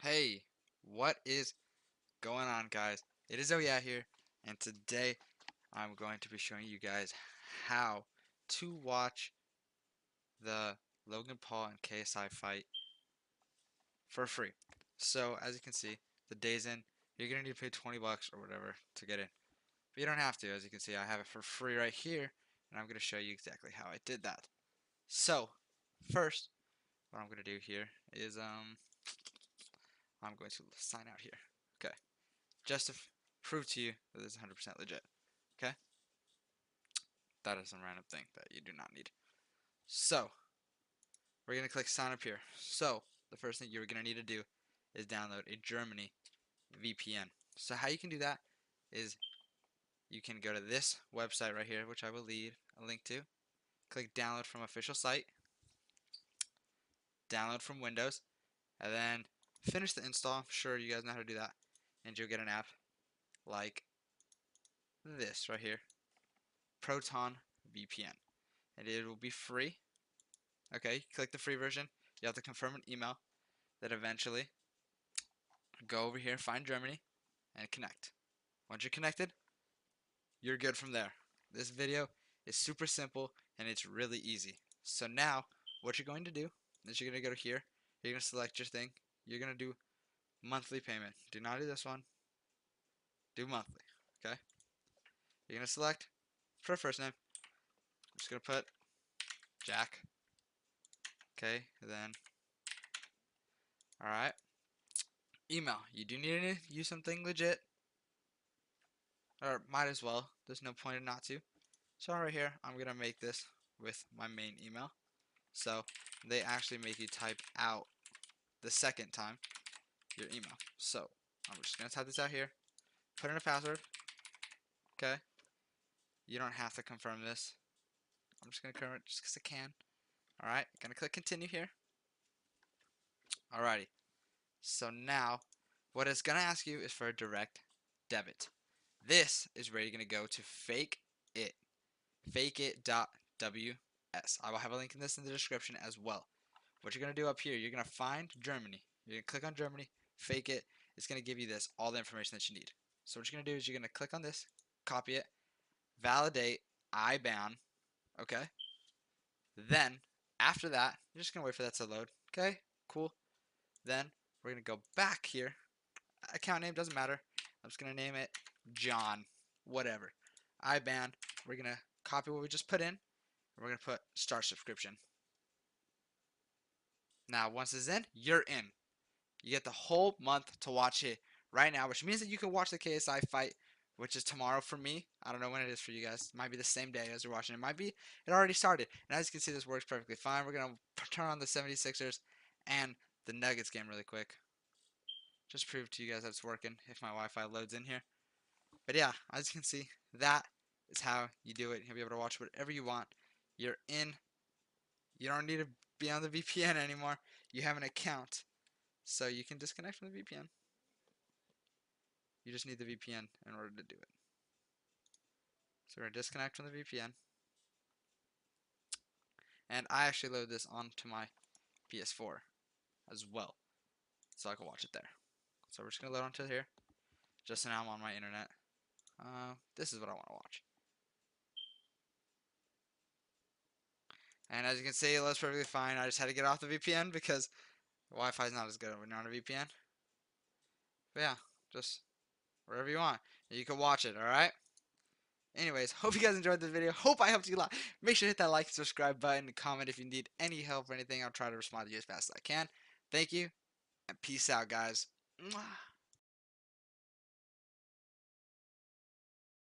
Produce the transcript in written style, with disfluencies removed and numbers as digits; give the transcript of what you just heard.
Hey, what is going on, guys? It is Oya here, and today I'm going to be showing you guys how to watch the Logan Paul and KSI fight for free. So, as you can see, the DAZN, you're gonna need to pay 20 bucks or whatever to get in. But you don't have to. As you can see, I have it for free right here, and I'm gonna show you exactly how I did that. So, first, what I'm gonna do here is I'm going to sign out here. Okay. Just to prove to you that this is 100% legit. Okay? That is a random thing that you do not need. So, we're going to click sign up here. So, the first thing you're going to need to do is download a Germany VPN. So, how you can do that is you can go to this website right here, which I will leave a link to. Click download from official site, download from Windows, and then finish the install. I'm sure you guys know how to do that. And you'll get an app like this right here, Proton VPN. And it will be free. Okay, click the free version. You have to confirm an email. Then eventually go over here, find Germany, and connect. Once you're connected, you're good from there. This video is super simple and it's really easy. So now, what you're going to do is you're going to go to here. You're going to select your thing. You're going to do monthly payment. Do not do this one. Do monthly. Okay. You're going to select for first name. I'm just going to put Jack. Okay. Then, all right. Email. You do need to use something legit. Or might as well. There's no point in not to. So right here, I'm gonna make this with my main email. So they actually make you type out the second time your email. So I'm just gonna type this out here, put in a password. Okay. You don't have to confirm this. I'm just gonna confirm it just because I can. All right. Gonna click continue here. Alrighty. So now, what it's gonna ask you is for a direct debit. This is where you're gonna go to fake it. fakeit.ws. I will have a link in this in the description as well. What you're going to do up here, you're going to find Germany. You're going to click on Germany, fake it. It's going to give you this, all the information that you need. So what you're going to do is you're going to click on this, copy it, validate IBAN, okay? Then, after that, you're just going to wait for that to load, okay? Cool. Then, we're going to go back here. Account name doesn't matter. I'm just going to name it John, whatever. IBAN, we're going to copy what we just put in. We're going to put start subscription. Now, once it's in, you're in. You get the whole month to watch it right now, which means that you can watch the KSI fight, which is tomorrow for me. I don't know when it is for you guys. It might be the same day as you're watching. It might be. It already started. And as you can see, this works perfectly fine. We're going to turn on the 76ers and the Nuggets game really quick. Just prove to you guys that it's working if my Wi-Fi loads in here. But yeah, as you can see, that is how you do it. You'll be able to watch whatever you want. You're in. You don't need to be on the VPN anymore. You have an account. So you can disconnect from the VPN. You just need the VPN in order to do it. So we're going to disconnect from the VPN. And I actually load this onto my PS4 as well. So I can watch it there. So we're just going to load onto here. Just so now I'm on my internet. This is what I want to watch. And as you can see, it looks perfectly fine. I just had to get off the VPN because the Wi-Fi is not as good when you're on a VPN. But yeah, just wherever you want. You can watch it, alright? Anyways, hope you guys enjoyed this video. Hope I helped you a lot. Make sure to hit that like, subscribe button, and comment if you need any help or anything. I'll try to respond to you as fast as I can. Thank you, and peace out, guys. Mwah.